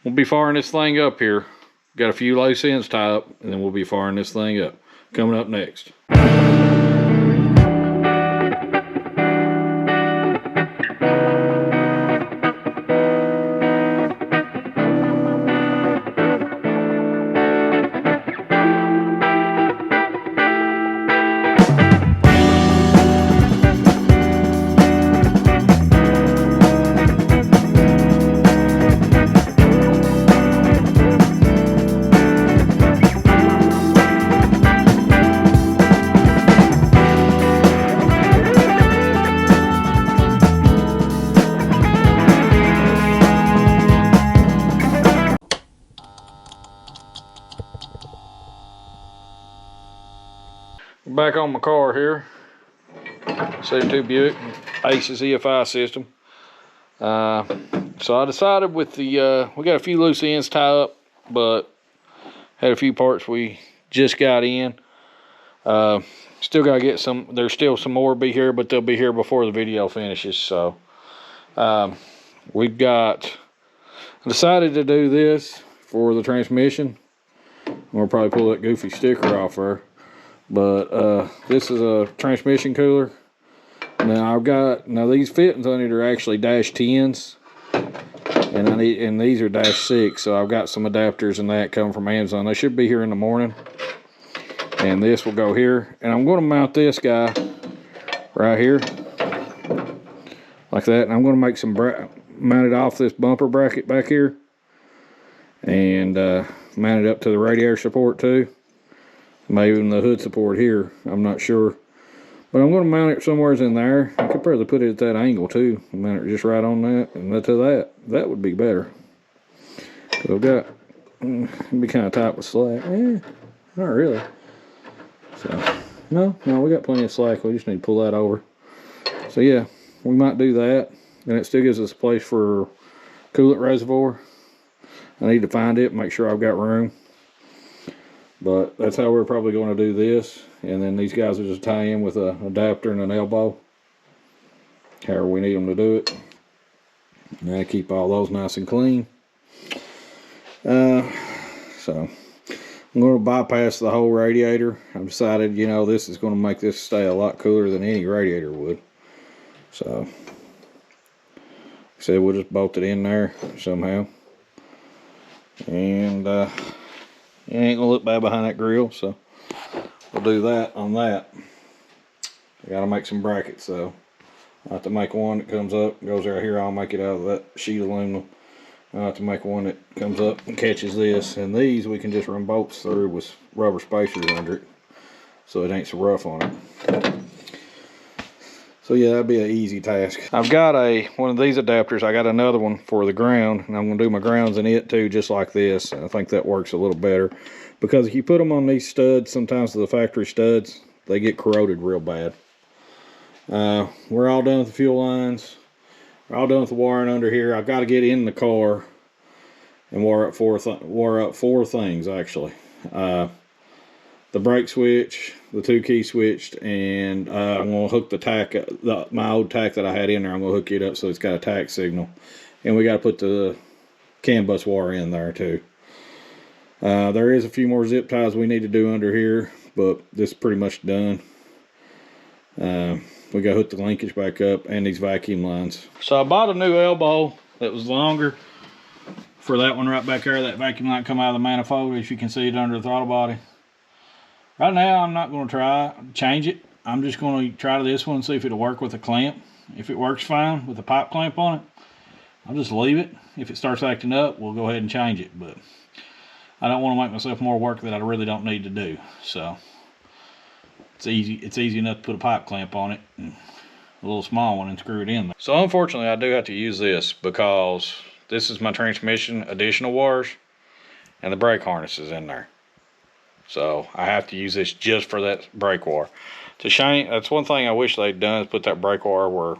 We'll be firing this thing up here. Got a few loose ends tied up, and then we'll be firing this thing up. Coming up next. Back on my car here, 72 Buick, ACES EFI system. So I decided with the, we got a few loose ends tied up, but had a few parts we just got in. Still got to get some, there's still some more be here, but they'll be here before the video finishes. So we've got, I decided to do this for the transmission. We'll probably pull that goofy sticker off there. But this is a transmission cooler. Now I've got, now these fittings on it are actually -10s, and these are -6. So I've got some adapters and that coming from Amazon. They should be here in the morning. And this will go here, and I'm going to mount this guy right here, like that. And I'm going to make some mount it off this bumper bracket back here, and mount it up to the radiator support too. Maybe even the hood support here, I'm not sure. But I'm going to mount it somewhere in there. I could probably put it at that angle too. Mount it just right on that, and to that. That would be better. So I've got, it'd be kind of tight with slack. Not really. So, no, we got plenty of slack. We just need to pull that over. So yeah, we might do that. And it still gives us a place for coolant reservoir. I need to find it, make sure I've got room. But that's how we're probably going to do this. And then these guys will just tie in with an adapter and an elbow, however we need them to do it. Now keep all those nice and clean. So I'm going to bypass the whole radiator. I've decided, you know, this is going to make this stay a lot cooler than any radiator would. So, like I said, we'll just bolt it in there somehow. And it ain't gonna look bad behind that grill, so we'll do that on that. I gotta make some brackets, so I have to make one that comes up, goes right here. I'll make it out of that sheet of aluminum. I have to make one that comes up and catches this, and these we can just run bolts through with rubber spacers under it, so it ain't so rough on it. So yeah, that'd be an easy task. I've got one of these adapters. I got another one for the ground, and I'm gonna do my grounds in it too, just like this. I think that works a little better, because if you put them on these studs, sometimes the factory studs, they get corroded real bad. We're all done with the fuel lines. We're all done with the wiring under here. I've got to get in the car and wire up four things actually. The brake switch, the 2-key switch, and I'm going to hook the tack, my old tack that I had in there, I'm going to hook it up so it's got a tack signal. And we got to put the CAN bus wire in there too. There is a few more zip ties we need to do under here, but this is pretty much done. We got to hook the linkage back up and these vacuum lines. So I bought a new elbow that was longer for that one right back there. That vacuum line come out of the manifold, if you can see it under the throttle body. Right now, I'm not going to try to change it. I'm just going to try this one and see if it'll work with a clamp. If it works fine with a pipe clamp on it, I'll just leave it. If it starts acting up, we'll go ahead and change it. But I don't want to make myself more work that I really don't need to do. So it's easy enough to put a pipe clamp on it, and a little small one, and screw it in there. So unfortunately, I do have to use this because this is my transmission additional wires, and the brake harness is in there. So I have to use this just for that brake wire. It's a shame. That's one thing I wish they'd done, is put that brake wire where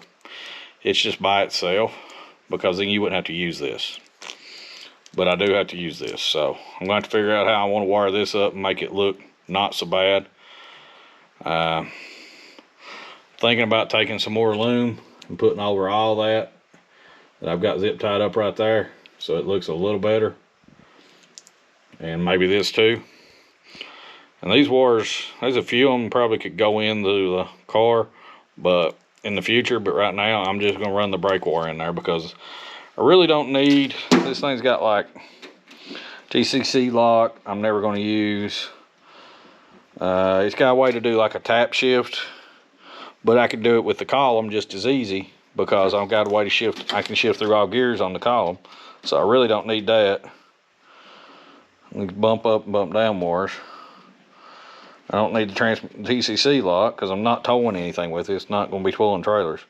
it's just by itself, because then you wouldn't have to use this. But I do have to use this, so I'm going to have to figure out how I want to wire this up and make it look not so bad. Thinking about taking some more loom and putting over all that I've got zip tied up right there, so it looks a little better. And maybe this too. And these wires, there's a few of them probably could go into the car, but in the future, but right now I'm just gonna run the brake wire in there because I really don't need, this thing's got like TCC lock I'm never gonna use. It's got a way to do like a tap shift, but I can do it with the column just as easy because I've got a way to shift, I can shift through all gears on the column. So I really don't need that. Bump up and bump down wires. I don't need the TCC lock because I'm not towing anything with it. It's not going to be pulling trailers.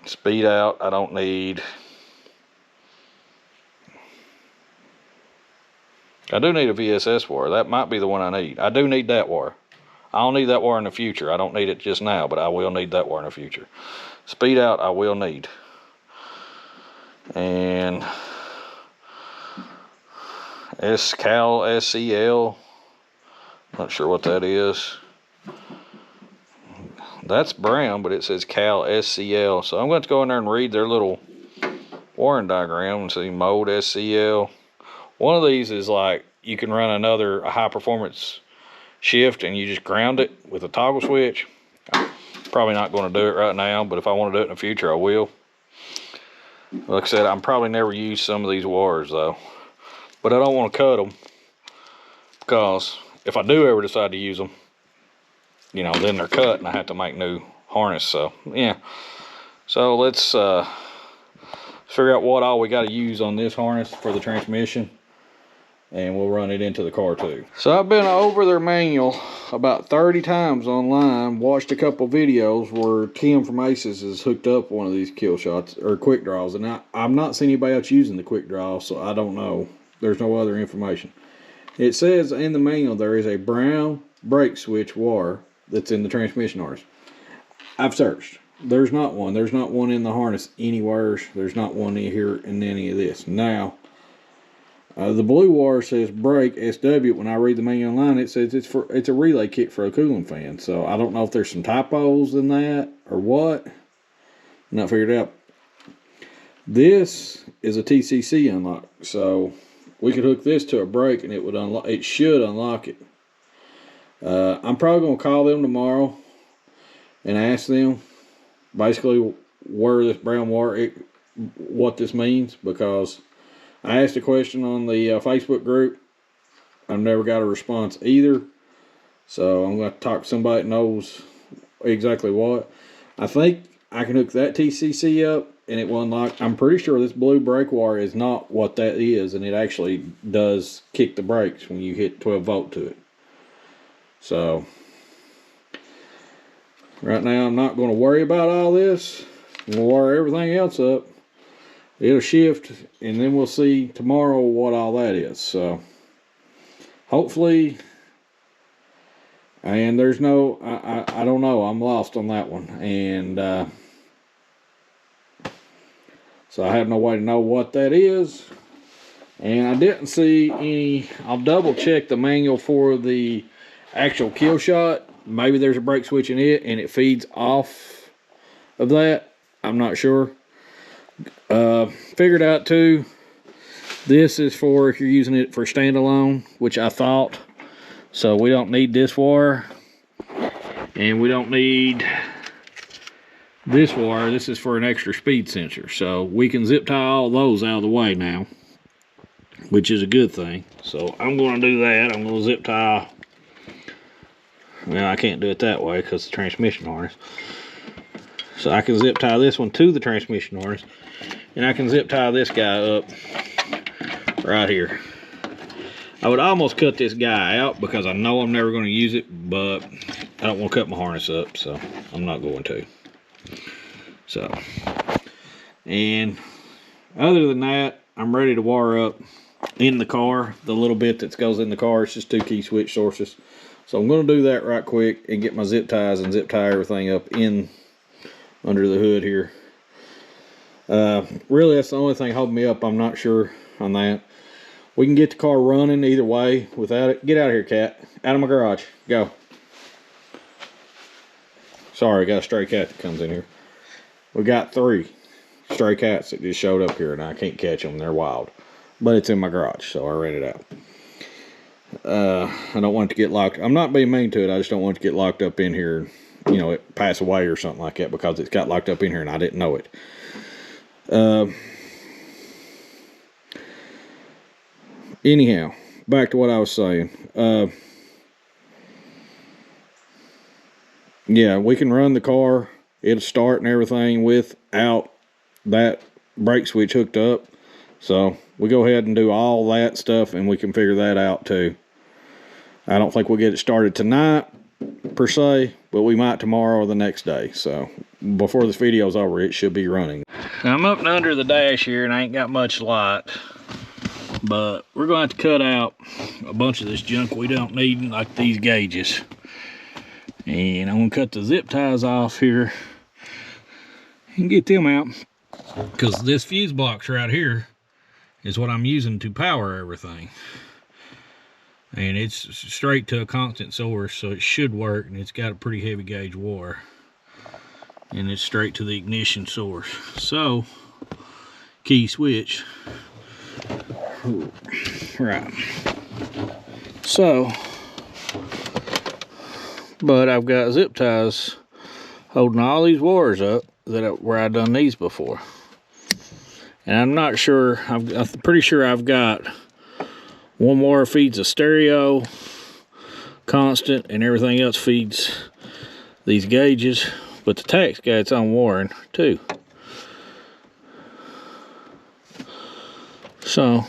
Speed out, I don't need. I do need a VSS wire. That might be the one I need. I do need that wire. I'll need that wire in the future. I don't need it just now, but I will need that wire in the future. Speed out, I will need. And Cal SCL. Not sure what that is. That's brown, but it says Cal SCL. So I'm going to go in there and read their little wiring diagram and see mode SCL. One of these is like you can run a high performance shift and you just ground it with a toggle switch. I'm probably not going to do it right now, but if I want to do it in the future, I will. Like I said, I'm probably never use some of these wires though, but I don't want to cut them because if I do ever decide to use them, you know, then they're cut and I have to make new harness. So yeah, so let's figure out what all we got to use on this harness for the transmission, and we'll run it into the car too. So I've been over their manual about 30 times online, watched a couple videos where Tim from ACES has hooked up one of these kill shots or quick draws, and I've not seen anybody else using the quick draw, so I don't know. There's no other information. It says in the manual there is a brown brake switch wire that's in the transmission harness. I've searched. There's not one. There's not one in the harness anywhere. There's not one in here in any of this. Now, the blue wire says brake SW. When I read the manual online, it says it's a relay kit for a cooling fan. So I don't know if there's some typos in that or what. Not figured out. This is a TCC unlock, so we could hook this to a brake and it would unlock. It should unlock it. I'm probably gonna call them tomorrow and ask them basically where this brown wire, what this means, because I asked a question on the Facebook group. I've never got a response either. So I'm going to talk to somebody that knows exactly what. I think I can hook that TCC up and it will unlock. I'm pretty sure this blue brake wire is not what that is, and it actually does kick the brakes when you hit 12 volt to it. So right now I'm not going to worry about all this. We'll wire everything else up. It'll shift, and then we'll see tomorrow what all that is. So hopefully, and there's no, I don't know, I'm lost on that one, and so I have no way to know what that is. And I didn't see any. I'll double check the manual for the actual kill shot. Maybe there's a brake switch in it and it feeds off of that. I'm not sure. Figured out too, this is for if you're using it for standalone, which I thought. So we don't need this wire, and we don't need this wire. This is for an extra speed sensor, so we can zip tie all those out of the way now, which is a good thing. So I'm going to do that. I'm going to zip tie. Well, I can't do it that way because the transmission harness. So I can zip tie this one to the transmission harness, and I can zip tie this guy up right here. I would almost cut this guy out because I know I'm never going to use it, but I don't want to cut my harness up, so I'm not going to. So, and other than that, I'm ready to wire up in the car. The little bit that goes in the car, it's just 2 key switch sources. So I'm going to do that right quick and get my zip ties and zip tie everything up in under the hood here. Really, that's the only thing holding me up. I'm not sure on that. We can get the car running either way without it. Get out of here, cat. Out of my garage. Go. Sorry, got a stray cat that comes in here. We got 3. stray cats that just showed up here, and I can't catch them. They're wild. But it's in my garage, so I rent it out. I don't want it to get locked. I'm not being mean to it. I just don't want it to get locked up in here, you know, it pass away or something like that, because it's got locked up in here and I didn't know it. Anyhow, back to what I was saying. Yeah, we can run the car. It'll start and everything without that brake switch hooked up. So we go ahead and do all that stuff, and we can figure that out too. I don't think we'll get it started tonight per se, but we might tomorrow or the next day. So before this video's over, it should be running. I'm up and under the dash here, and I ain't got much light, but we're going to have to cut out a bunch of this junk we don't need, like these gauges. And I'm going to cut the zip ties off here and get them out, because this fuse box right here is what I'm using to power everything. And it's straight to a constant source, so it should work, and it's got a pretty heavy gauge wire. And it's straight to the ignition source. So, key switch. Right. So, but I've got zip ties holding all these wires up where I've done these before. And I'm not sure, I'm pretty sure I've got one wire feeds a stereo constant, and everything else feeds these gauges. But the tach's got its own wiring too. So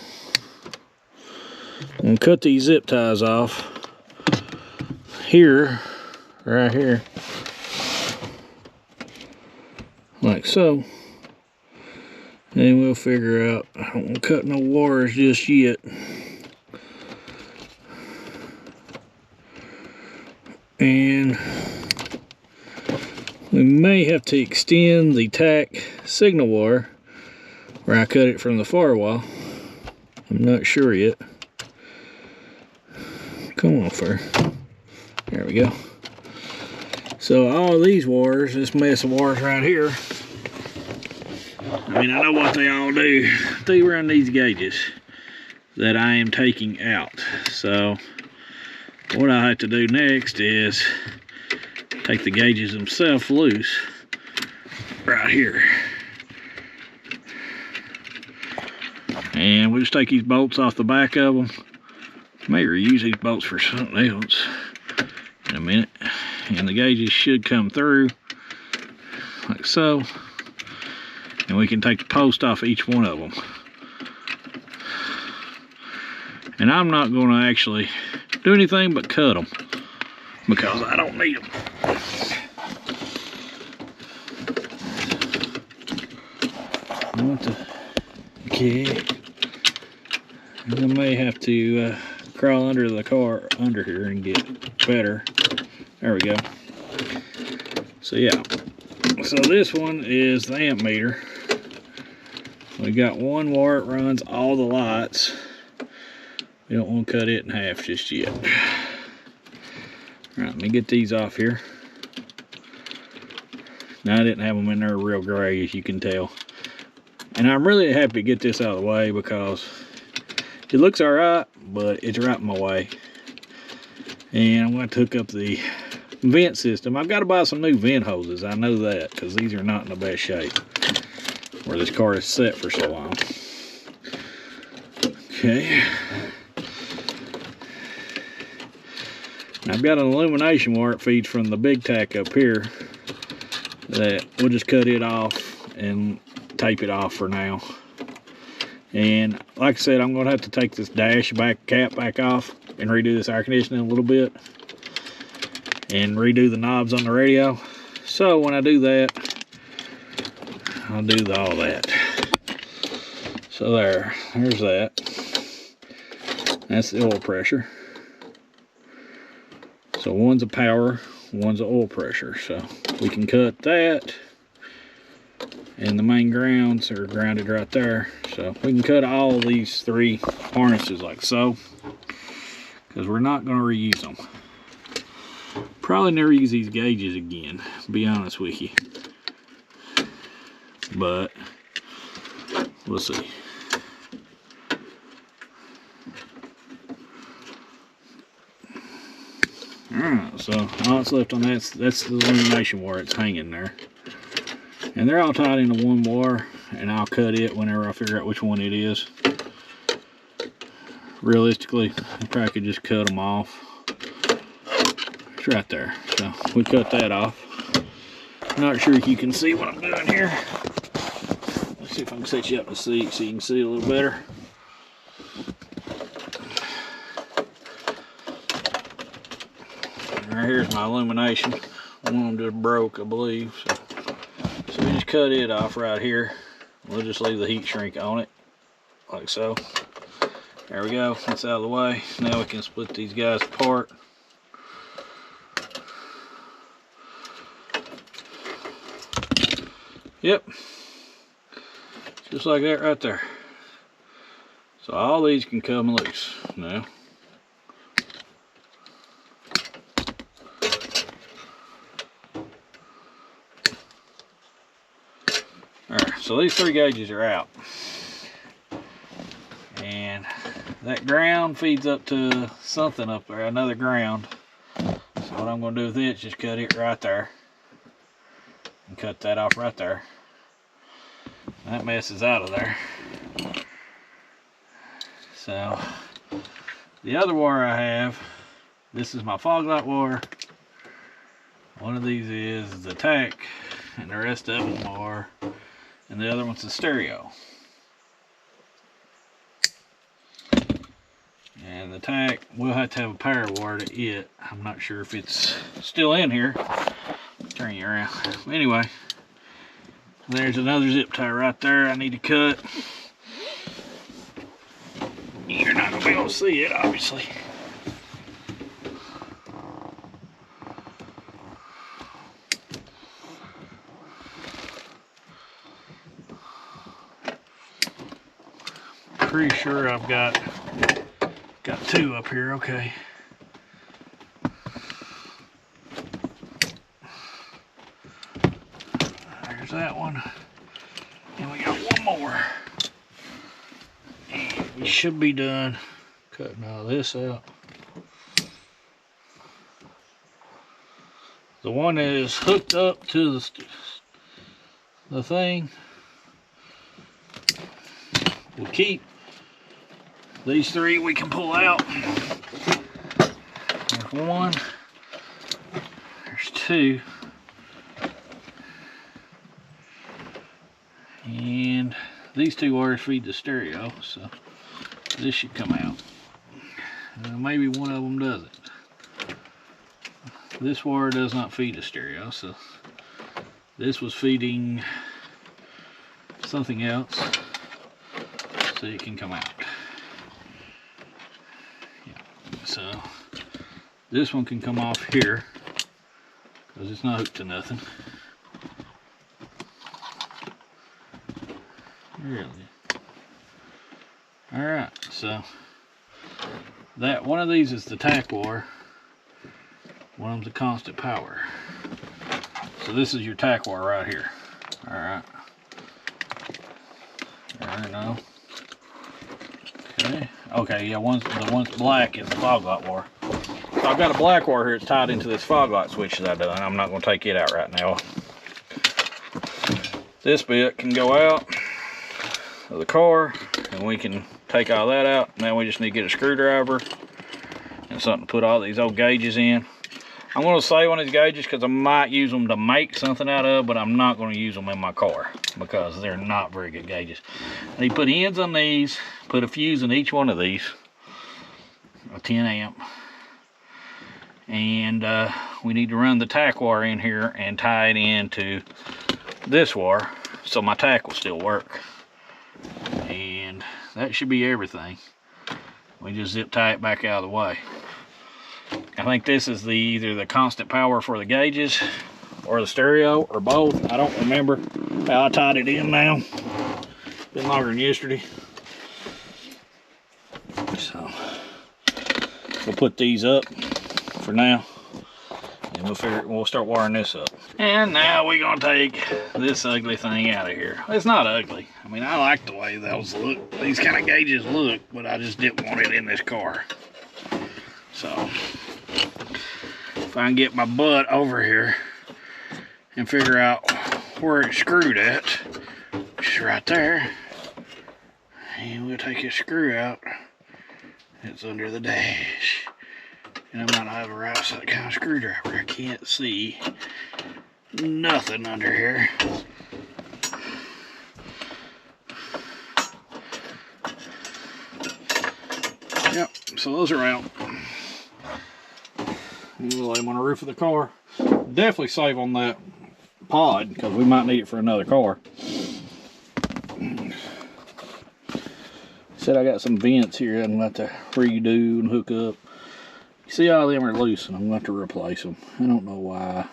I'm gonna cut these zip ties off here, right here, like so. And we'll figure out, I don't want to cut no wires just yet. And we may have to extend the tach signal wire where I cut it from the firewall. I'm not sure yet. Come on, fur. There we go. So all these wires, this mess of wires right here, I mean, I know what they all do. They run these gauges that I am taking out. So what I have to do next is take the gauges themselves loose right here. And we'll just take these bolts off the back of them. May reuse these bolts for something else in a minute. And the gauges should come through like so. And we can take the post off each one of them. And I'm not going to actually do anything but cut them, because I don't need them. Okay. I may have to crawl under the car under here and get better. There we go. So yeah. So this one is the amp meter. We got one wire that runs all the lights. We don't want to cut it in half just yet. All right, let me get these off here. Now, I didn't have them in there real gray, as you can tell. And I'm really happy to get this out of the way, because it looks all right, but it's right in my way. And I'm going to hook up the vent system. I've got to buy some new vent hoses. I know that, because these are not in the best shape where this car is set for so long. Okay. I've got an illumination wire that feeds from the big tack up here that we'll just cut it off and tape it off for now. And like I said, I'm going to have to take this dash cap back off and redo this air conditioning a little bit and redo the knobs on the radio. So when I do that, I'll do all that. So there's that. That's the oil pressure. So one's a power, one's a oil pressure. So we can cut that, and the main grounds are grounded right there. So we can cut all these three harnesses like so, because we're not going to reuse them. Probably never use these gauges again, to be honest with you. But We'll see. Alright, so all that's left on that's the illumination wire. It's hanging there. And they're all tied into one wire, and I'll cut it whenever I figure out which one it is. Realistically, I probably could just cut them off. It's right there. So we cut that off. Not sure if you can see what I'm doing here. Let's see if I can set you up in the seat so you can see a little better. Right here's my illumination. One of them just broke, I believe. So we just cut it off right here. We'll just leave the heat shrink on it, like so. There we go, that's out of the way. Now we can split these guys apart. Yep, just like that right there. So all these can come loose now. Alright, so these 3 gauges are out. And that ground feeds up to something up there, another ground. So what I'm going to do with it is just cut it right there. And cut that off right there. That mess is out of there. So the other wire I have, this is my fog light wire. One of these is the tack, and the rest of them are, and the other one's the stereo. And the tack, we'll have to have a power wire to it. I'm not sure if it's still in here. Turn you around. Anyway, there's another zip tie right there I need to cut. You're not going to be able to see it, obviously. Pretty sure I've got 2 up here, okay. There's that one. And we got one more. And we should be done cutting all this out. The one that is hooked up to the thing will keep. These 3 we can pull out. There's 1. There's 2. And these 2 wires feed the stereo, so this should come out. Maybe one of them doesn't. This wire does not feed the stereo, so this was feeding something else, so it can come out. So this one can come off here because it's not hooked to nothing. Really? Alright, so that one of these is the tack wire. One of them's the constant power. So this is your tack wire right here. Alright. There, no. Okay. Okay, yeah, the one's black is the fog light wire. So I've got a black wire here. It's tied into this fog light switch that I've done. I'm not going to take it out right now. This bit can go out of the car, and we can take all that out. Now we just need to get a screwdriver and something to put all these old gauges in. I'm going to save on these gauges because I might use them to make something out of, but I'm not going to use them in my car because they're not very good gauges. I need to put ends on these, put a fuse in each one of these, a 10 amp, and we need to run the tack wire in here and tie it into this wire so my tack will still work. And that should be everything. We just zip tie it back out of the way. I think this is either the constant power for the gauges or the stereo or both. I don't remember how I tied it in now. Been longer than yesterday. So we'll put these up for now, and we'll start wiring this up. And now we're gonna take this ugly thing out of here. It's not ugly. I mean, I like the way these kind of gauges look, but I just didn't want it in this car. So, if I can get my butt over here and figure out where it's screwed at, which is right there, and we'll take this screw out. It's under the dash. And I might not have a right side kind of screwdriver. I can't see nothing under here. Yep, so those are out. We'll lay them on the roof of the car. Definitely save on that pod because we might need it for another car. Said I got some vents here I'm going to have to redo and hook up. You see, all of them are loose and I'm going to have to replace them. I don't know why,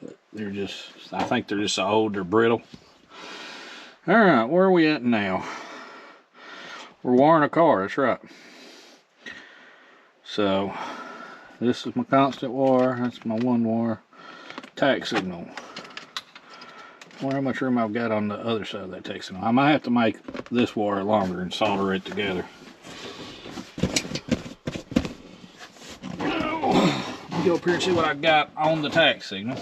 but they're just, I think they're just so old, they're brittle. All right, where are we at now? We're wiring a car, that's right. So, this is my constant wire, that's my one wire tack signal. I wonder how much room I've got on the other side of that tack signal. I might have to make this wire longer and solder it together. Let me go up here and see what I got on the tack signal.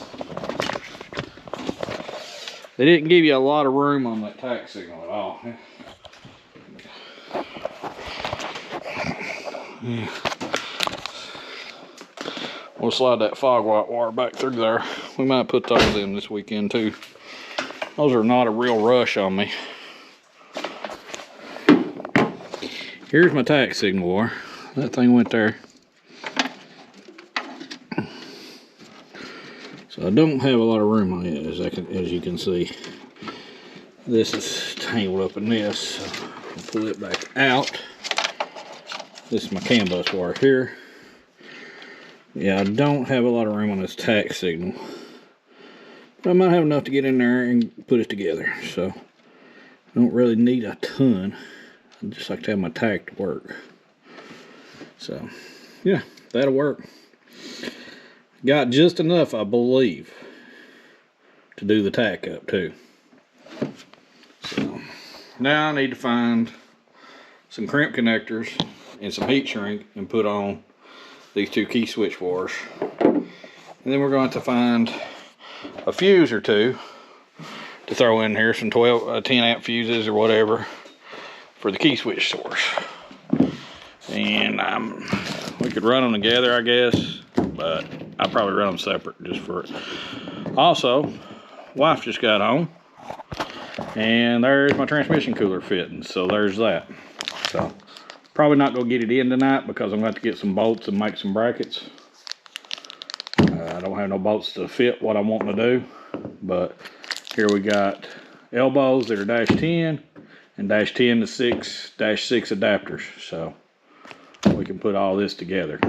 They didn't give you a lot of room on that tack signal at all. Yeah. We'll slide that fog white wire back through there. We might put those in this weekend too. Those are not a real rush on me. Here's my tack signal wire. That thing went there. So I don't have a lot of room on it, as you can see. This is tangled up in this. So I'll pull it back out. This is my CAN bus wire here. Yeah, I don't have a lot of room on this tack signal. But I might have enough to get in there and put it together. So I don't really need a ton. I just like to have my tack to work. So yeah, that'll work. Got just enough, I believe, to do the tack up too. So now I need to find some crimp connectors and some heat shrink and put on these two key switch wires. And then we're going to find a fuse or two to throw in here, some 10 amp fuses or whatever for the key switch source. And we could run them together, I guess, but I'll probably run them separate just for it. Also, wife just got home, and there's my transmission cooler fitting, so there's that. So probably not gonna get it in tonight because I'm gonna have to get some bolts and make some brackets. I don't have no bolts to fit what I'm wanting to do, but here we got elbows that are -10 and -10 to 6 adapters, so we can put all this together.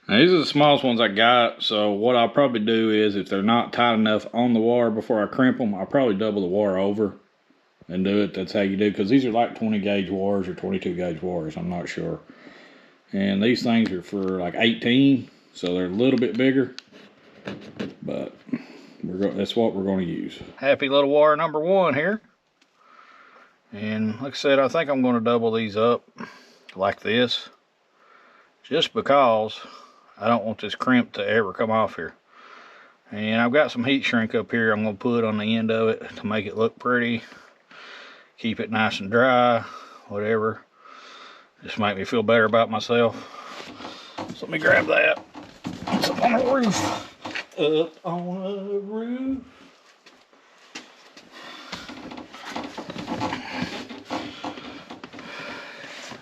Now, these are the smallest ones I got, so what I'll probably do is, if they're not tight enough on the wire before I crimp them, I'll probably double the wire over and do it. That's how you do, because these are like 20 gauge wires or 22 gauge wires, I'm not sure. And these things are for like 18, so they're a little bit bigger, but that's what we're going to use. Happy little wire number one here. And like I said, I think I'm going to double these up like this, just because I don't want this crimp to ever come off here. And I've got some heat shrink up here I'm going to put on the end of it to make it look pretty, keep it nice and dry, whatever. Just make me feel better about myself. So let me grab that. It's up on the roof. Up on the roof.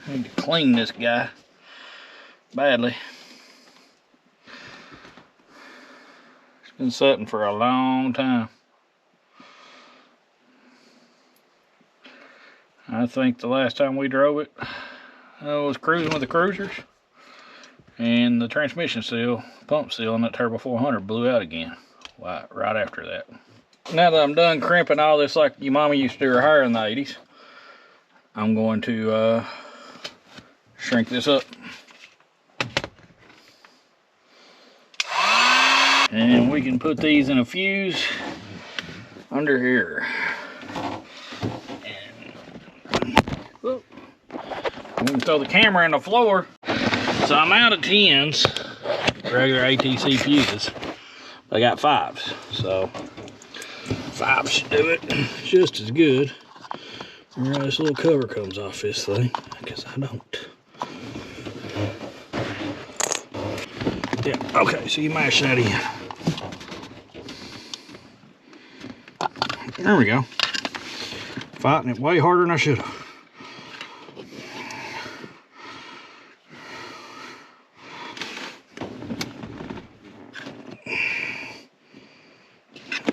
I need to clean this guy badly. It's been sitting for a long time. I think the last time we drove it, I was cruising with the cruisers, and the transmission seal, pump seal on that Turbo 400 blew out again right after that. Now that I'm done crimping all this like your mama used to do her hair in the 80s, I'm going to shrink this up. And we can put these in a fuse under here. I'm gonna throw the camera in the floor. So I'm out of 10s, regular ATC fuses. I got 5s, so 5 should do it just as good. Remember, this little cover comes off this thing, because I don't. Yeah, okay, so you mash that in. There we go. Fighting it way harder than I should have.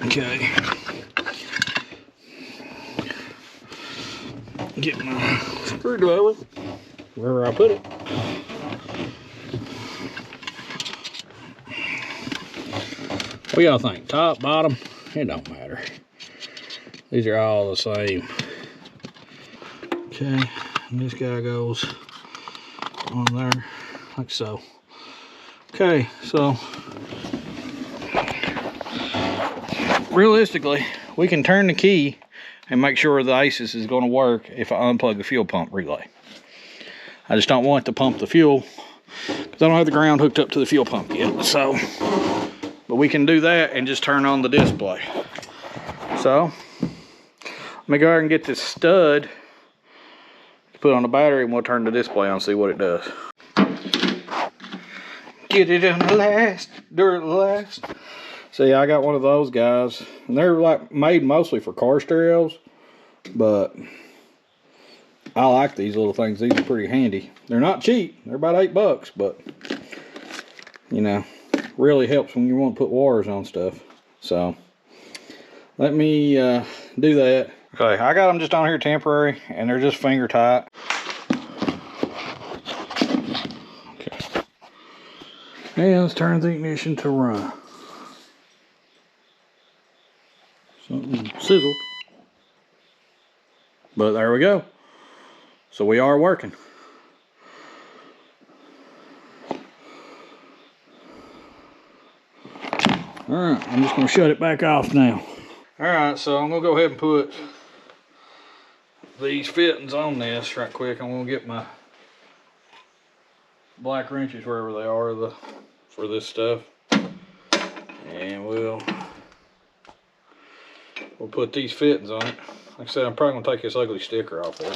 Okay. Get my screwdriver wherever I put it. What y'all think? Top, bottom? It don't matter. These are all the same. Okay, and this guy goes on there like so. Okay, so realistically, we can turn the key and make sure the ACES is going to work if I unplug the fuel pump relay. I just don't want to pump the fuel because I don't have the ground hooked up to the fuel pump yet. So, but we can do that and just turn on the display. So, let me go ahead and get this stud to put on the battery, and we'll turn the display on and see what it does. Get it on the last, do it last. See, I got one of those guys, and they're like made mostly for car stereos, but I like these little things. These are pretty handy. They're not cheap. They're about $8, but you know, really helps when you want to put wires on stuff. So let me do that. Okay, I got them just on here temporary, and they're just finger tight. Okay, and let's turn the ignition to run. Something sizzled, but there we go. So we are working. All right, I'm just gonna shut it back off now. All right, so I'm gonna go ahead and put these fittings on this right quick. I'm gonna get my black wrenches wherever they are for this stuff, and we'll put these fittings on it. Like I said, I'm probably gonna take this ugly sticker off there.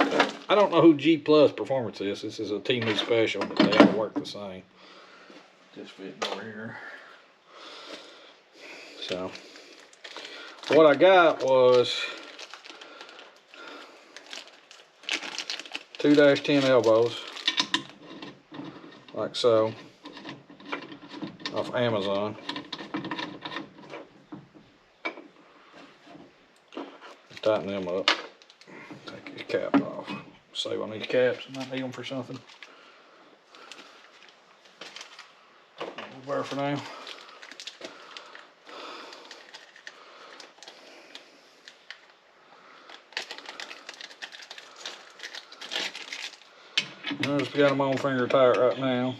I don't know who G Plus Performance is. This is a T-Me special, but they all work the same. Just fitting over here. So, what I got was 2-10 elbows, like so, off Amazon. Tighten them up. Take his cap off. Save on these caps. I might need them for something. We'll wear for now. I just got them on finger tight right now.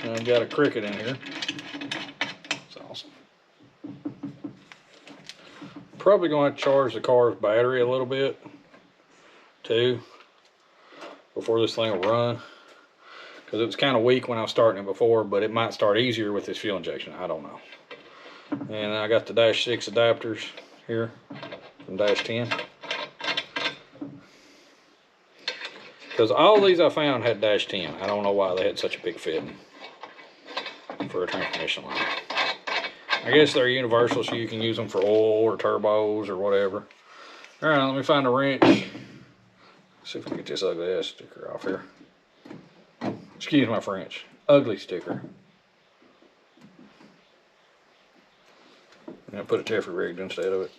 And I've got a cricket in here. It's awesome. Probably going to have to charge the car's battery a little bit too before this thing will run, because it was kind of weak when I was starting it before, but it might start easier with this fuel injection. I don't know. And I got the -6 adapters here from -10, because all these I found had -10. I don't know why they had such a big fitting for a transmission line. I guess they're universal, so you can use them for oil or turbos or whatever. All right, let me find a wrench. See if we can get this ugly ass sticker off here. Excuse my French. Ugly sticker. And I put a Teffer rigged instead of it.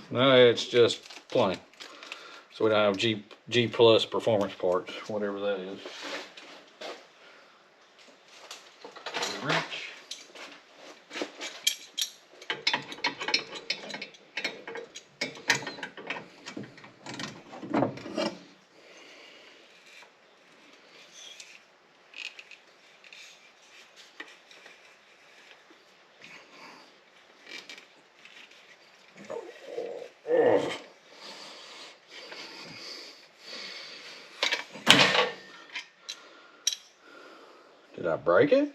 No, it's just plain. So we don't have G Plus Performance parts, whatever that is. Wrench. I break it?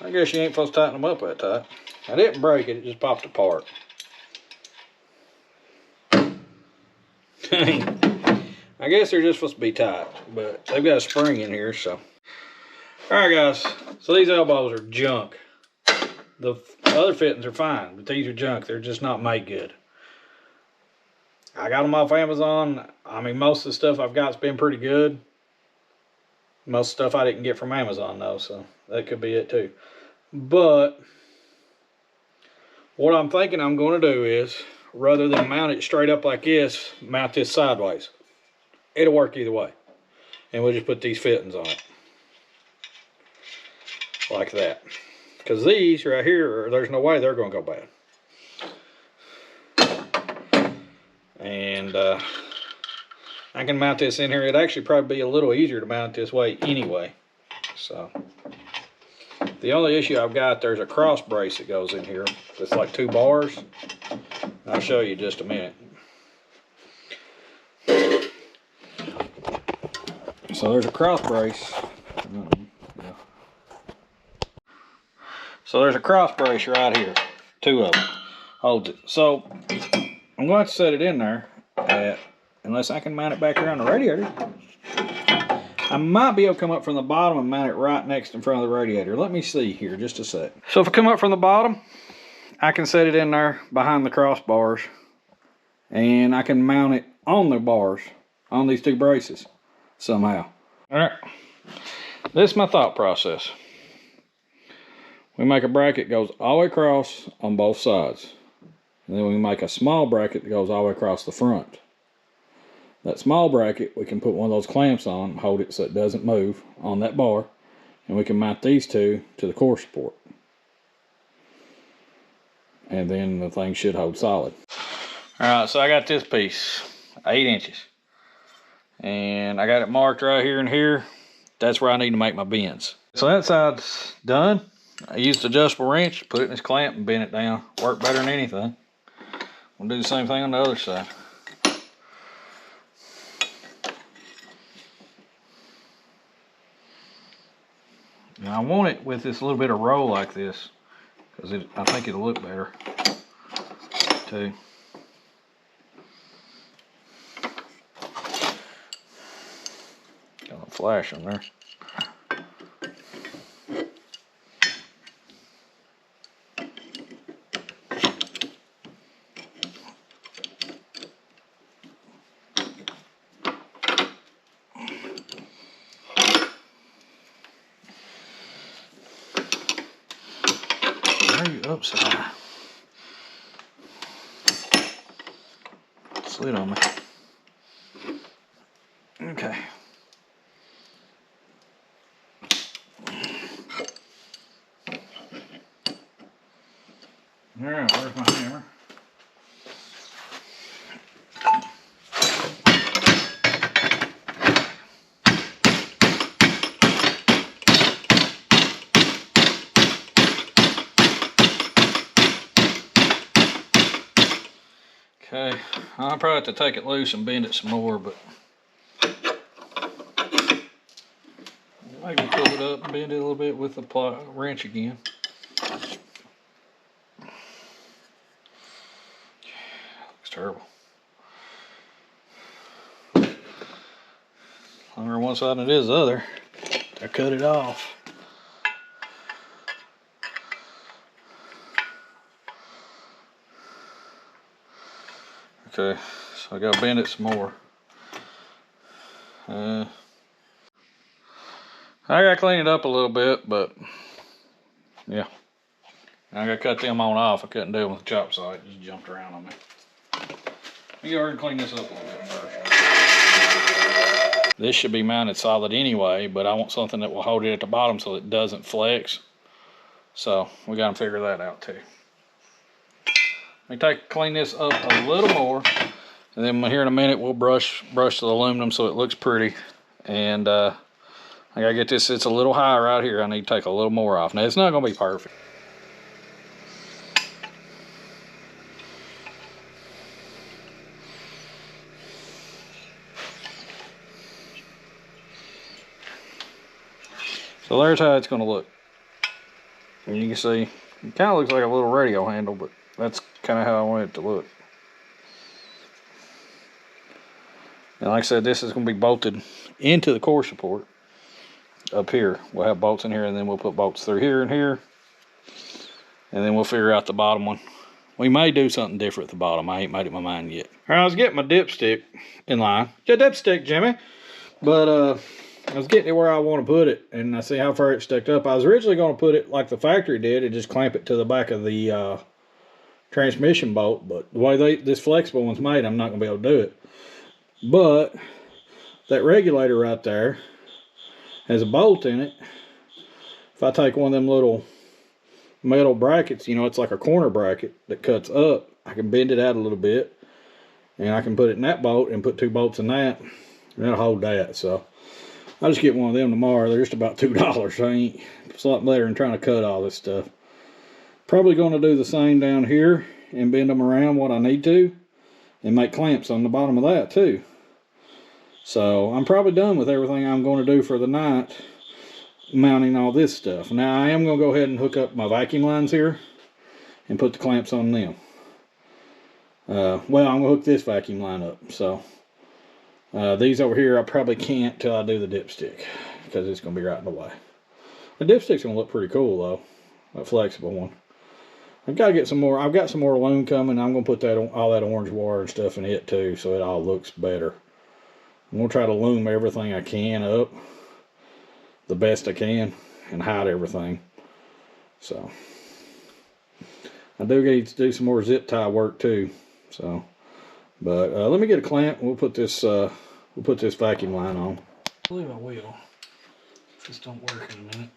I guess you ain't supposed to tighten them up that tight. I didn't break it, it just popped apart. I guess they're just supposed to be tight, but they've got a spring in here, so. Alright guys, so these elbows are junk. The other fittings are fine, but these are junk. They're just not made good. I got them off Amazon. I mean, most of the stuff I've got's been pretty good. Most stuff I didn't get from Amazon though, so that could be it too. But what I'm thinking I'm going to do is, rather than mount it straight up like this, mount this sideways. It'll work either way. And we'll just put these fittings on it. Like that. Because these right here, there's no way they're going to go bad. And I can mount this in here. It'd actually probably be a little easier to mount this way anyway. So the only issue I've got, there's a cross brace that goes in here. It's like 2 bars. I'll show you in just a minute. So there's a cross brace. So there's a cross brace right here. 2 of them. Holds it. So I'm going to set it in there, unless I can mount it back here on the radiator. I might be able to come up from the bottom and mount it right next in front of the radiator. Let me see here just a sec. So if I come up from the bottom, I can set it in there behind the crossbars, and I can mount it on the bars, on these 2 braces somehow. All right, this is my thought process. We make a bracket that goes all the way across on both sides. And then we make a small bracket that goes all the way across the front. That small bracket, we can put one of those clamps on, hold it so it doesn't move on that bar, and we can mount these 2 to the core support. And then the thing should hold solid. Alright, so I got this piece, 8 inches. And I got it marked right here and here. That's where I need to make my bends. So that side's done. I used an adjustable wrench, put it in this clamp and bend it down. Worked better than anything. We'll do the same thing on the other side. Now I want it with this little bit of roll like this, because I think it'll look better too. Got a flash on there. Upside. Slid on me. Okay. Alright, where's my hammer? Okay, I'll probably have to take it loose and bend it some more, but maybe pull it up and bend it a little bit with the wrench again. Looks terrible. Longer one side than it is the other. I cut it off. Okay, so I gotta bend it some more. I gotta clean it up a little bit, but yeah. I gotta cut them on off. I couldn't do them with the chop saw. It just jumped around on me. Let me go ahead and clean this up a little bit first. This should be mounted solid anyway, but I want something that will hold it at the bottom so it doesn't flex. So we gotta figure that out too. Let me clean this up a little more, and then here in a minute we'll brush the aluminum so it looks pretty. And I gotta get this, it's a little high right here. I need to take a little more off. Now it's not gonna be perfect. So there's how it's going to look. And you can see, it kind of looks like a little radio handle, but that's kind of how I want it to look. And like I said, this is going to be bolted into the core support up here. We'll have bolts in here, and then we'll put bolts through here and here. And then we'll figure out the bottom one. We may do something different at the bottom. I ain't made up my mind yet. All right, I was getting my dipstick in line. Yeah, dipstick, Jimmy. But I was getting it where I want to put it, and I see how far it stuck up. I was originally going to put it like the factory did and just clamp it to the back of the transmission bolt. But the way this flexible one's made, I'm not going to be able to do it. But that regulator right there has a bolt in it. If I take one of them little metal brackets, you know, it's like a corner bracket that cuts up, I can bend it out a little bit, and I can put it in that bolt and put 2 bolts in that, and that'll hold that. So I'll just get one of them tomorrow. They're just about $2. So it's a lot better than trying to cut all this stuff. Probably going to do the same down here and bend them around what I need to, and make clamps on the bottom of that too. So I'm probably done with everything I'm going to do for the night, mounting all this stuff. Now I am going to go ahead and hook up my vacuum lines here and put the clamps on them. Well, I'm going to hook this vacuum line up. So these over here I probably can't till I do the dipstick, because it's going to be right in the way. The dipstick's going to look pretty cool though, that flexible one. I've got to get some more. I've got some more loom coming. I'm going to put that all that orange wire and stuff in it too, so it all looks better. I'm going to try to loom everything I can up the best I can and hide everything. So I do need to do some more zip tie work too. So, but let me get a clamp. We'll put this vacuum line on. I believe I will. If this don't work in a minute.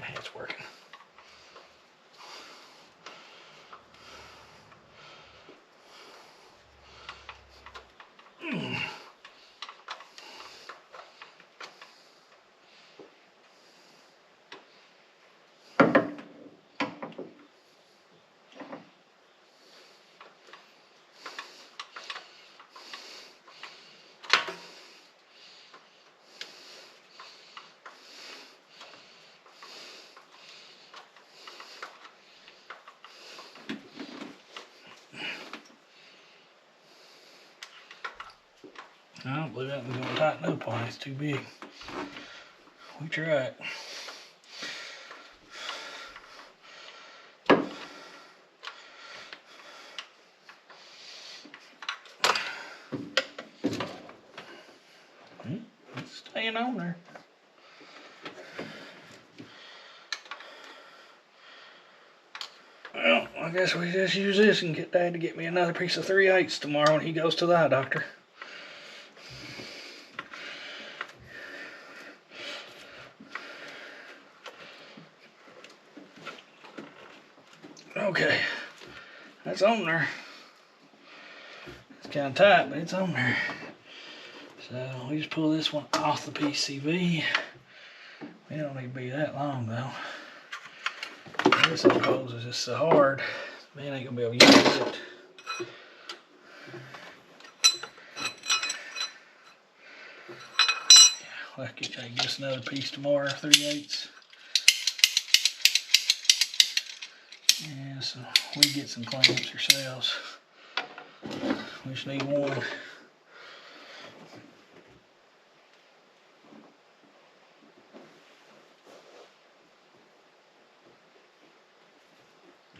Hey, it's working. I don't believe that one's going to tighten up on it. It's too big. We tried. It's staying on there. Well, I guess we just use this and get Dad to get me another piece of 3/8 tomorrow when he goes to the eye doctor. Okay, that's on there. It's kind of tight, but it's on there. So we just pull this one off the PCV. It don't need to be that long though. This, I suppose, is just so hard, man ain't gonna be able to use it. I'll have to get you just another piece tomorrow, 3/8. Yeah, so we get some clamps ourselves. We just need one.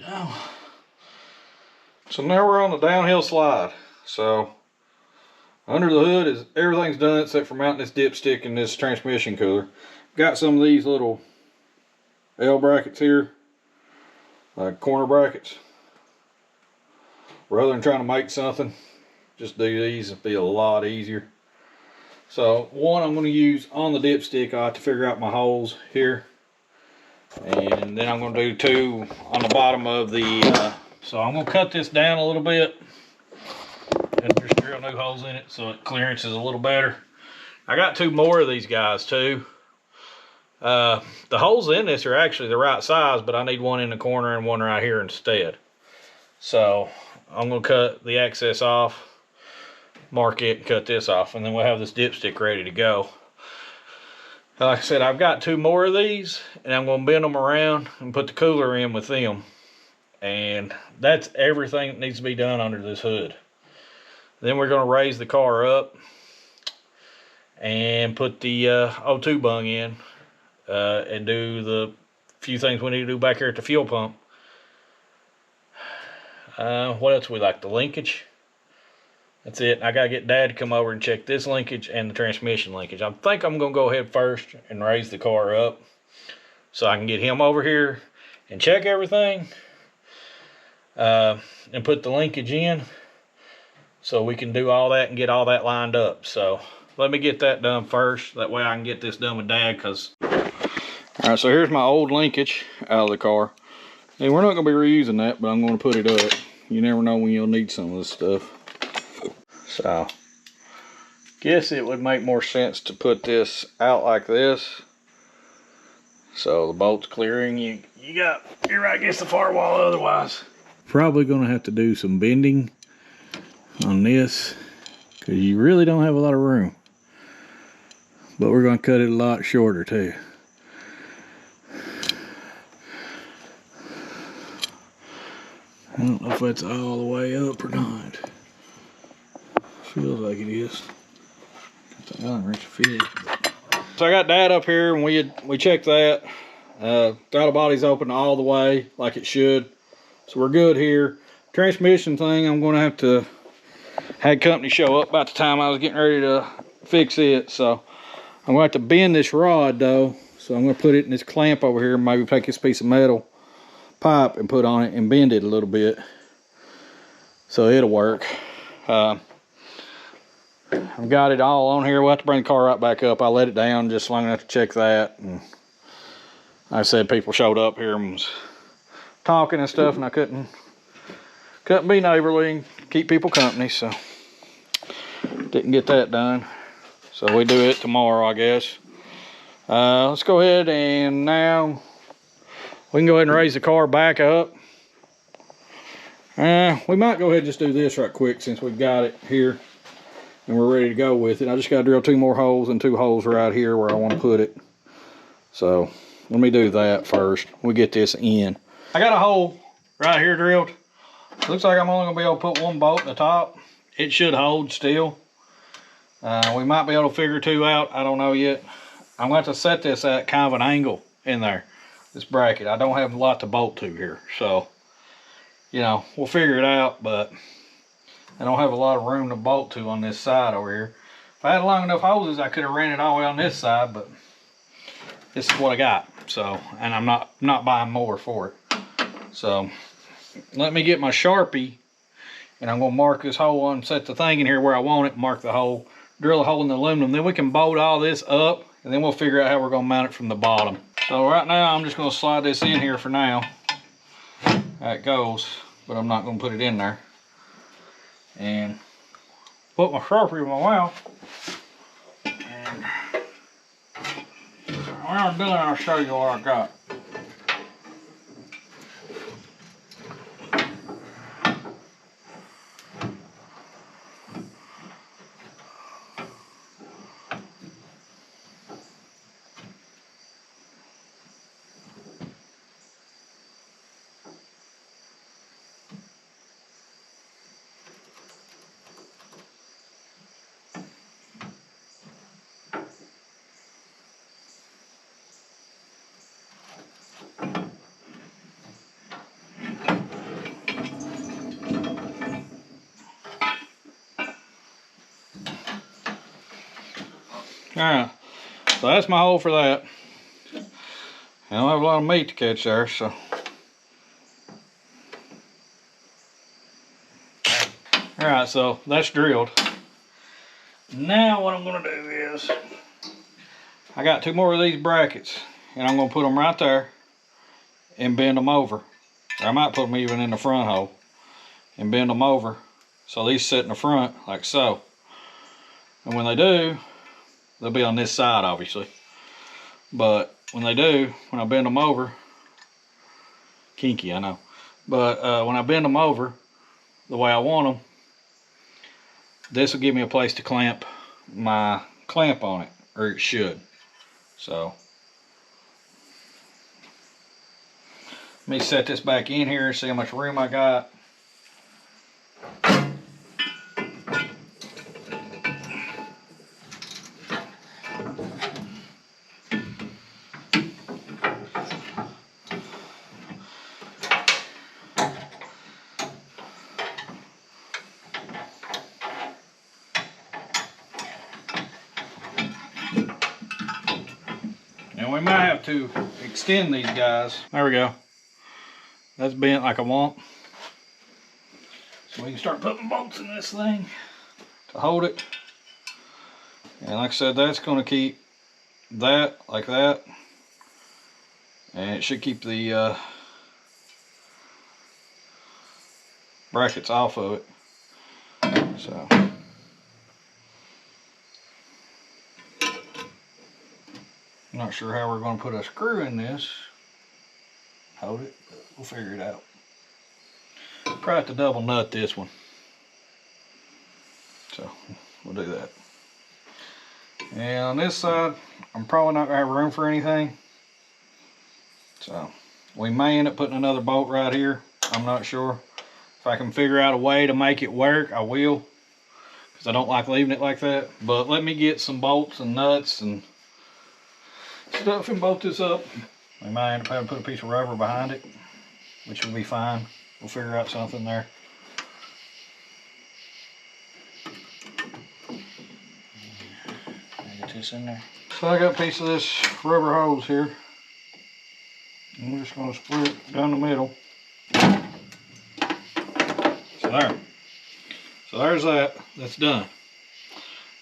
Oh. So now we're on the downhill slide. So under the hood is everything's done except for mounting this dipstick and this transmission cooler. Got some of these little L brackets here, like corner brackets. Rather than trying to make something, just do these. It'll be a lot easier. So one I'm going to use on the dipstick. I have to figure out my holes here. And then I'm going to do 2 on the bottom of the, so I'm going to cut this down a little bit and just drill new holes in it so it clearance is a little better. I got 2 more of these guys too. The holes in this are actually the right size, but I need one in the corner and one right here instead. So I'm going to cut the access off, mark it and cut this off, and then we'll have this dipstick ready to go. Like I said, I've got 2 more of these, and I'm going to bend them around and put the cooler in with them. And that's everything that needs to be done under this hood. Then we're going to raise the car up and put the O2 bung in and do the few things we need to do back here at the fuel pump. What else we like? The linkage. That's it. I gotta get Dad to come over and check this linkage and the transmission linkage. I think I'm gonna go ahead first and raise the car up so I can get him over here and check everything and put the linkage in so we can do all that and get all that lined up. So let me get that done first. That way I can get this done with Dad. Alright, so here's my old linkage out of the car. And we're not gonna be reusing that, but I'm gonna put it up. You never know when you'll need some of this stuff. So, guess it would make more sense to put this out like this. So the bolt's clearing. You're right against the far wall otherwise. Probably gonna have to do some bending on this because you really don't have a lot of room. But we're gonna cut it a lot shorter too. I don't know if that's all the way up or not. Feels like it is. So I got Dad up here and we checked that. Throttle body's open all the way like it should. So we're good here. Transmission thing, I'm gonna have to had company show up about the time I was getting ready to fix it. So I'm gonna have to bend this rod though. So I'm gonna put it in this clamp over here, maybe take this piece of metal pipe and put on it and bend it a little bit so it'll work. I've got it all on here. We'll have to bring the car right back up. I let it down just long enough to check that. And like I said, people showed up here and was talking and stuff, and I couldn't be neighborly and keep people company, so didn't get that done. So we do it tomorrow, I guess. Let's go ahead and now we can go ahead and raise the car back up. We might go ahead and just do this right quick since we've got it here and we're ready to go with it. I just got to drill 2 more holes and 2 holes right here where I want to put it. So let me do that first. We get this in. I got a hole right here drilled. Looks like I'm only going to be able to put 1 bolt in the top. It should hold still. We might be able to figure 2 out. I don't know yet. I'm going to have to set this at kind of an angle in there. This bracket. I don't have a lot to bolt to here. So, you know, we'll figure it out, but I don't have a lot of room to bolt to on this side over here. If I had long enough hoses, I could have ran it all the way on this side, but this is what I got. So, and I'm not buying more for it. So, let me get my Sharpie, and I'm going to mark this hole and set the thing in here where I want it, mark the hole, drill a hole in the aluminum, then we can bolt all this up, and then we'll figure out how we're going to mount it from the bottom. So right now, I'm just going to slide this in here for now. There it goes, but I'm not going to put it in there. And put my Sharpie in my mouth. And when I'm done, I'll show you what I got. Alright, so that's my hole for that. I don't have a lot of meat to catch there, so. Alright, so that's drilled. Now what I'm going to do is, I got 2 more of these brackets, and I'm going to put them right there and bend them over. Or I might put them even in the front hole and bend them over so these sit in the front like so. And when they do, they'll be on this side obviously, but when they do, when I bend them over, kinky I know, but when I bend them over the way I want them, this will give me a place to clamp my clamp on it, or it should. So let me set this back in here, see how much room I got. And we might have to extend these guys. There we go. That's bent like I want. So we can start putting bolts in this thing to hold it. And like I said, that's going to keep that like that. And it should keep the brackets off of it. So I'm not sure how we're going to put a screw in this. Hold it, but we'll figure it out. Probably have to double nut this one. So we'll do that. And on this side, I'm probably not going to have room for anything. So we may end up putting another bolt right here. I'm not sure. If I can figure out a way to make it work, I will. Because I don't like leaving it like that. But let me get some bolts and nuts and stuff and bolt this up. We might end up having to put a piece of rubber behind it, which will be fine. We'll figure out something there. Get this in there. So I got a piece of this rubber hose here. And we're just going to split it down the middle. So there. So there's that. That's done.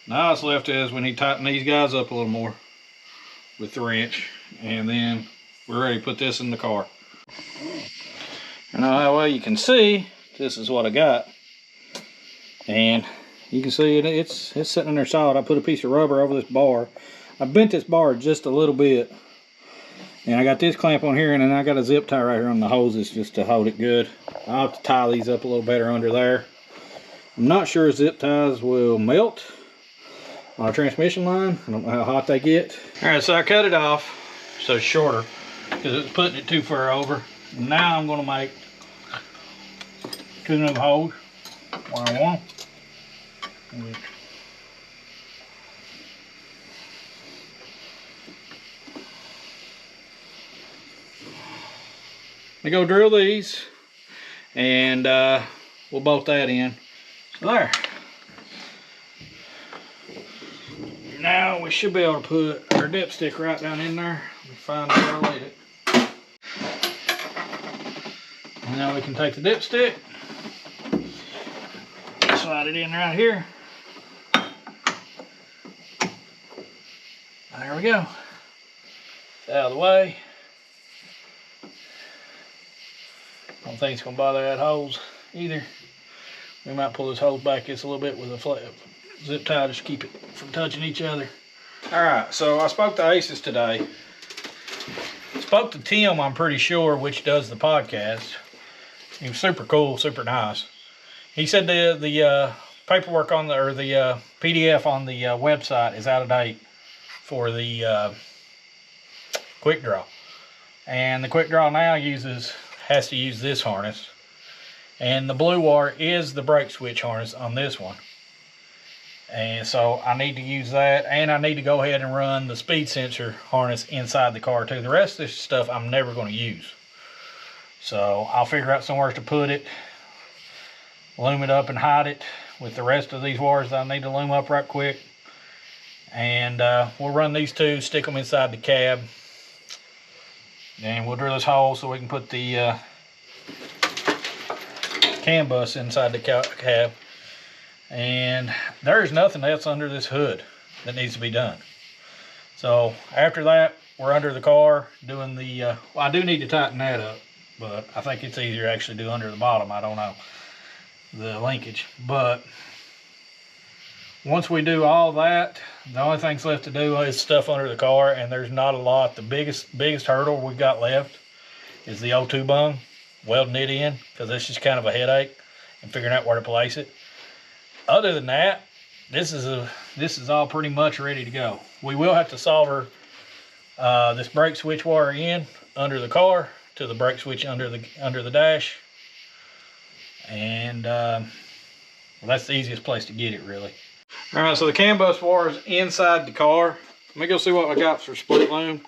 Now what's left is we need to tighten these guys up a little more with the wrench, and then we're ready to put this in the car. And now well, you can see this is what I got, and you can see it's sitting in there solid. I put a piece of rubber over this bar. I bent this bar just a little bit, and I got this clamp on here, and then I got a zip tie right here on the hoses just to hold it good. I'll have to tie these up a little better under there. I'm not sure zip ties will melt on a transmission line. I don't know how hot they get. All right, so I cut it off so it's shorter because it was putting it too far over. Now I'm going to make two new holes where I want them. We go drill these, and we'll bolt that in. So there. Now we should be able to put our dipstick right down in there. Let me find where I laid it. And now we can take the dipstick, slide it in right here. There we go. It's out of the way. Don't think it's gonna bother that hose either. We might pull this hose back just a little bit with a zip tie just to keep it from touching each other. All right, so I spoke to ACES today. Spoke to Tim, I'm pretty sure, which does the podcast. He was super cool, super nice. He said the paperwork on the, or the PDF on the website is out of date for the quick draw. And the quick draw now has to use this harness. And the blue wire is the brake switch harness on this one. And so I need to use that, and I need to go ahead and run the speed sensor harness inside the car too. The rest of this stuff I'm never going to use. So I'll figure out somewhere to put it, loom it up and hide it with the rest of these wires that I need to loom up right quick. And we'll run these two, stick them inside the cab. And we'll drill this hole so we can put the CAN bus inside the cab. And there's nothing else under this hood that needs to be done. So after that, we're under the car doing the, well, I do need to tighten that up, but I think it's easier to actually do under the bottom. I don't know the linkage. But once we do all that, the only things left to do is stuff under the car, and there's not a lot. The biggest hurdle we've got left is the O2 bung, welding it in, because that's just kind of a headache, and figuring out where to place it. other than that, this is all pretty much ready to go. We will have to solder this brake switch wire in under the car to the brake switch under the dash, and well, that's the easiest place to get it, really. All right, so the CAN bus wire is inside the car. Let me go see what I got for split loom,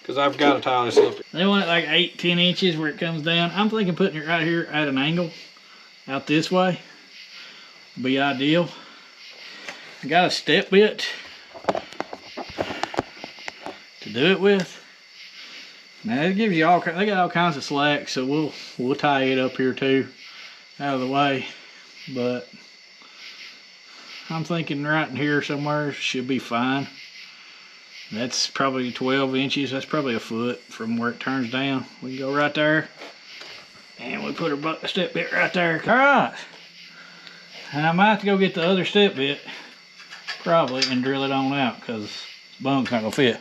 because I've got to tie this up. They want it like 8-10 inches where it comes down. I'm thinking putting it right here at an angle out this way would be ideal. I got a step bit to do it with. Now it gives you all, they got all kinds of slack, so we'll tie it up here too, out of the way. But I'm thinking right in here somewhere should be fine. That's probably 12 inches. That's probably a foot from where it turns down. We can go right there, and we put our step bit right there. All right, and I might have to go get the other step bit probably and drill it on out, because this bung's not gonna fit.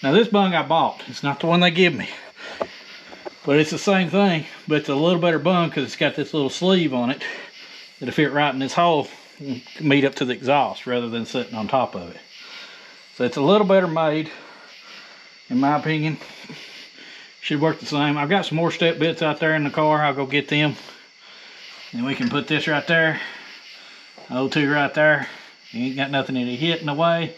Now this bung I bought, it's not the one they give me, but it's the same thing, but it's a little better bung because it's got this little sleeve on it that'll fit right in this hole and meet up to the exhaust rather than sitting on top of it. So it's a little better made, in my opinion. Should work the same. I've got some more step bits out there in the car. I'll go get them, and we can put this right there, O2 right there. You ain't got nothing to hit in the way.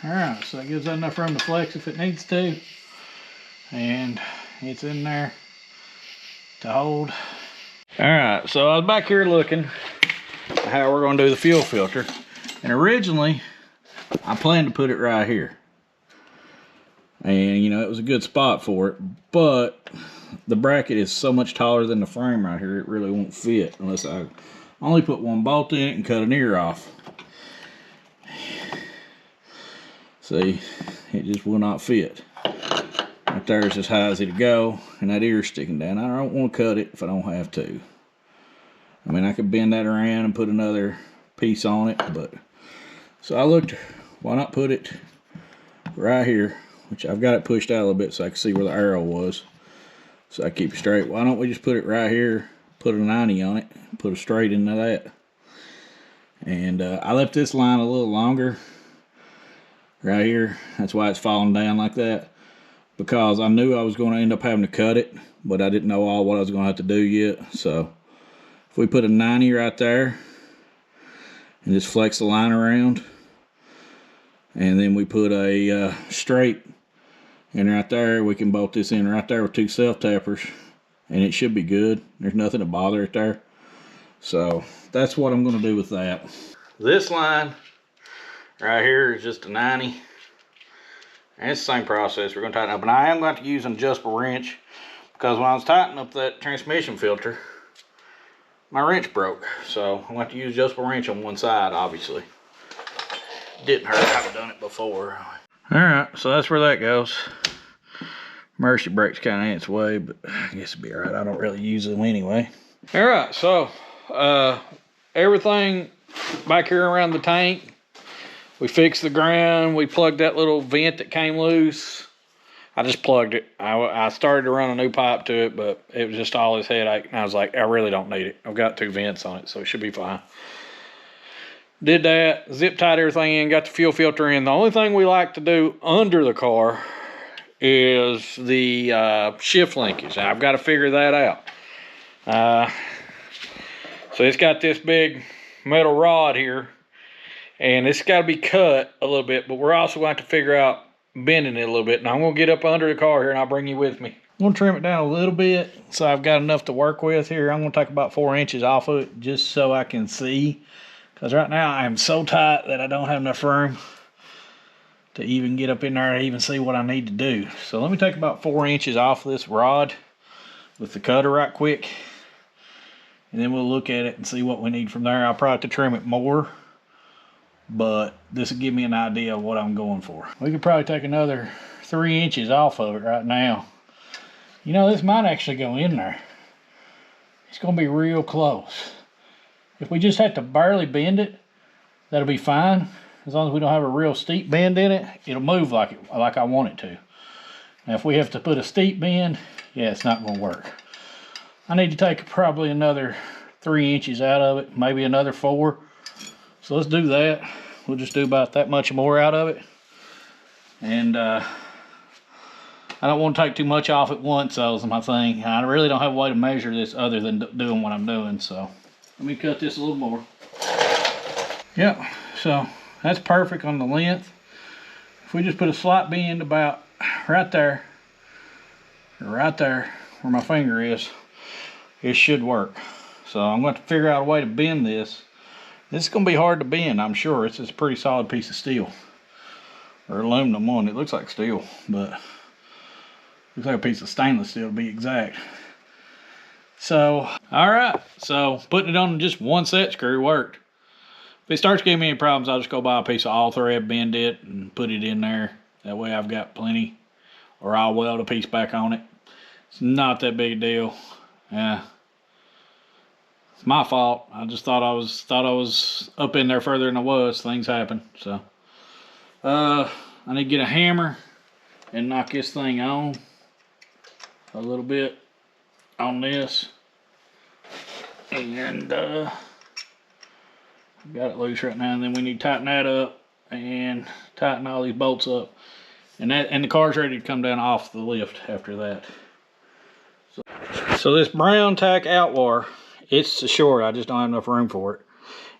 Alright, so that gives that enough room to flex if it needs to. And it's in there to hold. Alright, so I was back here looking at how we're going to do the fuel filter. And originally, I planned to put it right here. And, you know, it was a good spot for it. But the bracket is so much taller than the frame right here, it really won't fit unless I only put one bolt in it and cut an ear off. See, it just will not fit. Right there is as high as it'll go, and that ear's sticking down. I don't want to cut it if I don't have to. I mean, I could bend that around and put another piece on it, but so I looked, why not put it right here, which I've got it pushed out a little bit so I can see where the arrow was, so I keep it straight. Why don't we just put it right here, put a 90 on it, put a straight into that. And I left this line a little longer right here. That's why it's falling down like that, because I knew I was going to end up having to cut it, but I didn't know all what I was going to have to do yet. So if we put a 90 right there and just flex the line around, and then we put a straight in right there, we can bolt this in right there with 2 self-tappers, and it should be good. There's nothing to bother it there. So that's what I'm going to do with that. This line right here is just a 90. And it's the same process. We're going to tighten up. And I am going to use an adjustable wrench, because when I was tightening up that transmission filter, my wrench broke. So I'm going to use adjustable wrench on one side, obviously. Didn't hurt. I've done it before. Alright, so that's where that goes. Mercy brake's kind of in its way, but I guess it'll be alright. I don't really use them anyway. Alright, so everything back here around the tank, we fixed the ground. We plugged that little vent that came loose. I just plugged it. I started to run a new pipe to it, but it was just all this headache. And I was like, I really don't need it. I've got 2 vents on it, so it should be fine. Did that, zip tied everything in, got the fuel filter in. The only thing we like to do under the car is the shift linkage. Now, I've got to figure that out. So it's got this big metal rod here, and it's got to be cut a little bit, but we're also going to have to figure out bending it a little bit. And I'm going to get up under the car here, and I'll bring you with me. I'm going to trim it down a little bit so I've got enough to work with here. I'm going to take about 4 inches off of it just so I can see. Because right now I am so tight that I don't have enough room to even get up in there and even see what I need to do. So let me take about 4 inches off of this rod with the cutter right quick. And then we'll look at it and see what we need from there. I'll probably have to trim it more, but this will give me an idea of what I'm going for. We could probably take another 3 inches off of it right now. You know, this might actually go in there. It's going to be real close. If we just have to barely bend it, that'll be fine. As long as we don't have a real steep bend in it, it'll move like I want it to. Now if we have to put a steep bend, yeah, it's not gonna work. I need to take probably another 3 inches out of it, maybe another 4. So let's do that. We'll just do about that much more out of it. And I don't want to take too much off at once, that was my thing. I really don't have a way to measure this other than doing what I'm doing, so let me cut this a little more. Yep, so that's perfect on the length. If we just put a slight bend about right there where my finger is, it should work. So I'm going to figure out a way to bend this. This is going to be hard to bend, I'm sure. It's a pretty solid piece of steel. Or aluminum one. It looks like steel, but looks like a piece of stainless steel to be exact. So, alright. So, putting it on just one set screw worked. If it starts giving me any problems, I'll just go buy a piece of all thread, bend it, and put it in there. That way I've got plenty. Or I'll weld a piece back on it. It's not that big a deal. Yeah. It's my fault. I just thought I was up in there further than I was. Things happen. So I need to get a hammer and knock this thing on a little bit on this. And I've got it loose right now, and then we need to tighten that up and tighten all these bolts up. And the car's ready to come down off the lift after that. So this brown tack outwar, it's short. I just don't have enough room for it.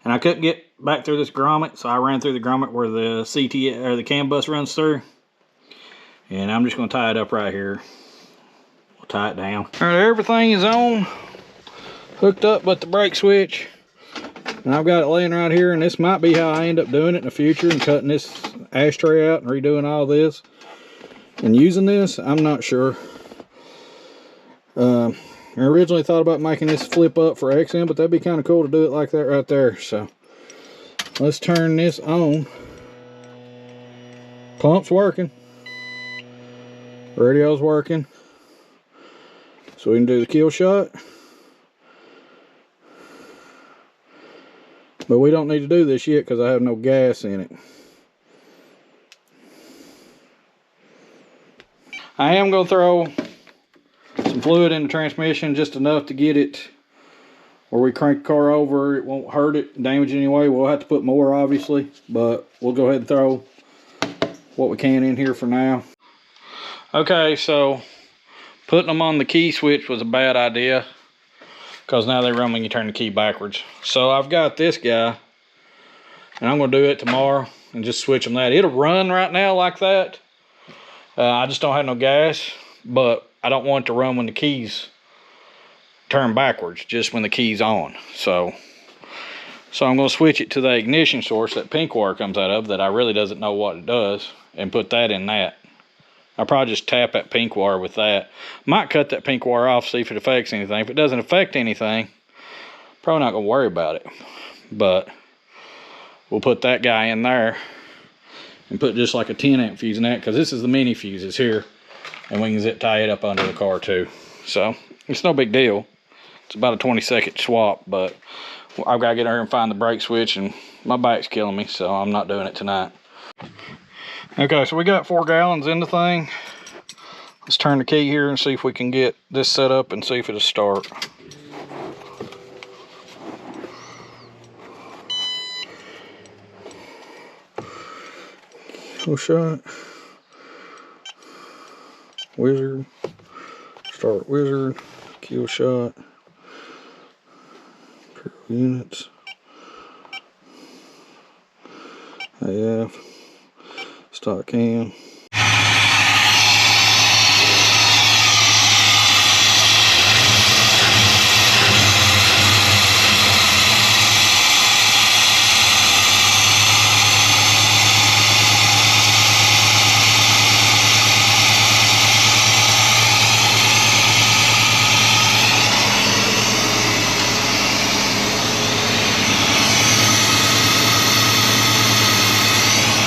And I couldn't get back through this grommet, so I ran through the grommet where the CT or the CAN bus runs through. And I'm just going to tie it up right here. We'll tie it down. All right, everything is on, hooked up but the brake switch. And I've got it laying right here, and this might be how I end up doing it in the future and cutting this ashtray out and redoing all this. And using this, I'm not sure. I originally thought about making this flip up for XM, but that'd be kind of cool to do it like that right there. So let's turn this on. Pump's working. Radio's working. So we can do the kill shot. But we don't need to do this yet because I have no gas in it. I am going to throw some fluid in the transmission, just enough to get it where we crank the car over. It won't hurt it, damage it anyway. We'll have to put more, obviously, but we'll go ahead and throw what we can in here for now. Okay, so putting them on the key switch was a bad idea because now they run when you turn the key backwards. So I've got this guy, and I'm going to do it tomorrow and just switch them that. It'll run right now like that. I just don't have no gas, but I don't want it to run when the keys turn backwards, just when the key's on. So I'm going to switch it to the ignition source that pink wire comes out of that I really doesn't know what it does, and put that in that. I'll probably just tap that pink wire with that. Might cut that pink wire off, see if it affects anything. If it doesn't affect anything, probably not going to worry about it. But we'll put that guy in there and put just like a 10 amp fuse in that, because this is the mini fuses here, and we can zip tie it up under the car too. So it's no big deal. It's about a 20-second swap, but I've got to get her and find the brake switch, and my back's killing me, so I'm not doing it tonight. Okay, so we got 4 gallons in the thing. Let's turn the key here and see if we can get this set up and see if it'll start. Kill shot. Wizard. Start wizard. Kill shot. Units. AF. Stock cam.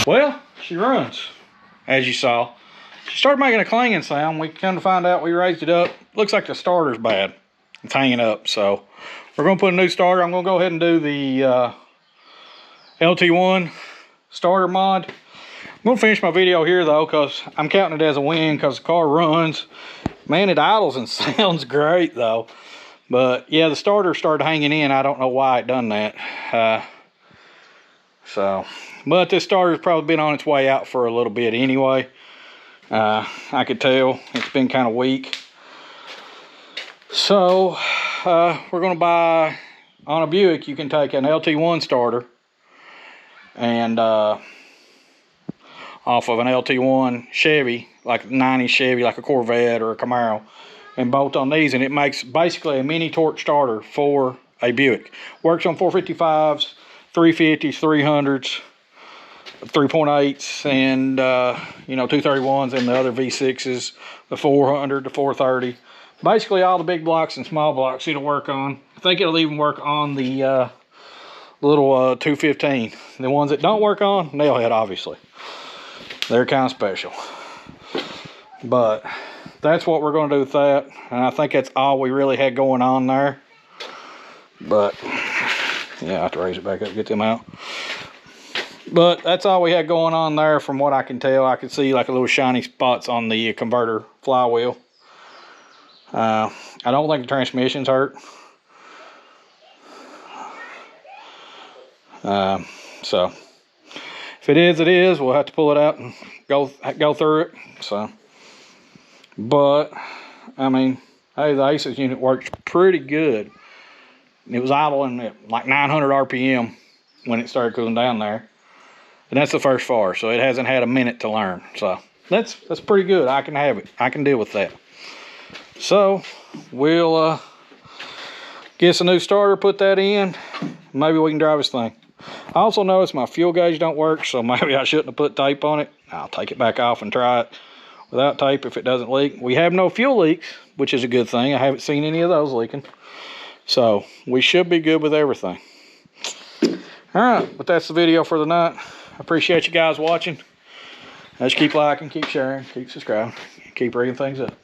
Well, she runs, as you saw. She started making a clanging sound. We come to find out we raised it up. Looks like the starter's bad. It's hanging up. So we're gonna put a new starter. I'm gonna go ahead and do the LT1 starter mod. I'm gonna finish my video here though, because I'm counting it as a win because the car runs. Man, it idles and sounds great though. But yeah, the starter started hanging in. I don't know why it done that. But this starter's probably been on its way out for a little bit anyway. I could tell it's been kind of weak. So we're gonna buy, on a Buick you can take an LT1 starter and off of an LT1 Chevy, like a 90 Chevy, like a Corvette or a Camaro, and bolt on these, and it makes basically a mini torque starter for a Buick. Works on 455s, 350s, 300s, 3.8s, and 231s, and the other V6s, the 400, the 430. Basically all the big blocks and small blocks it'll work on. I think it'll even work on the little 215. The ones that don't work on, nailhead obviously. They're kind of special. But that's what we're going to do with that. And I think that's all we really had going on there. But yeah, I have to raise it back up, get them out. But that's all we had going on there from what I can tell. I can see like a little shiny spots on the converter flywheel. I don't think the transmission's hurt. So if it is, it is. We'll have to pull it out and go through it. So, but I mean, hey, the ACES unit works pretty good. It was idling at like 900 RPM when it started cooling down there, and that's the first far. So it hasn't had a minute to learn. So that's pretty good. I can have it. I can deal with that. So we'll get us a new starter, put that in. Maybe we can drive this thing. I also noticed my fuel gauge don't work, so maybe I shouldn't have put tape on it. I'll take it back off and try it without tape if it doesn't leak. We have no fuel leaks, which is a good thing. I haven't seen any of those leaking. So we should be good with everything. All right, but that's the video for the night. I appreciate you guys watching. Let's keep liking, keep sharing, keep subscribing, keep reading things up.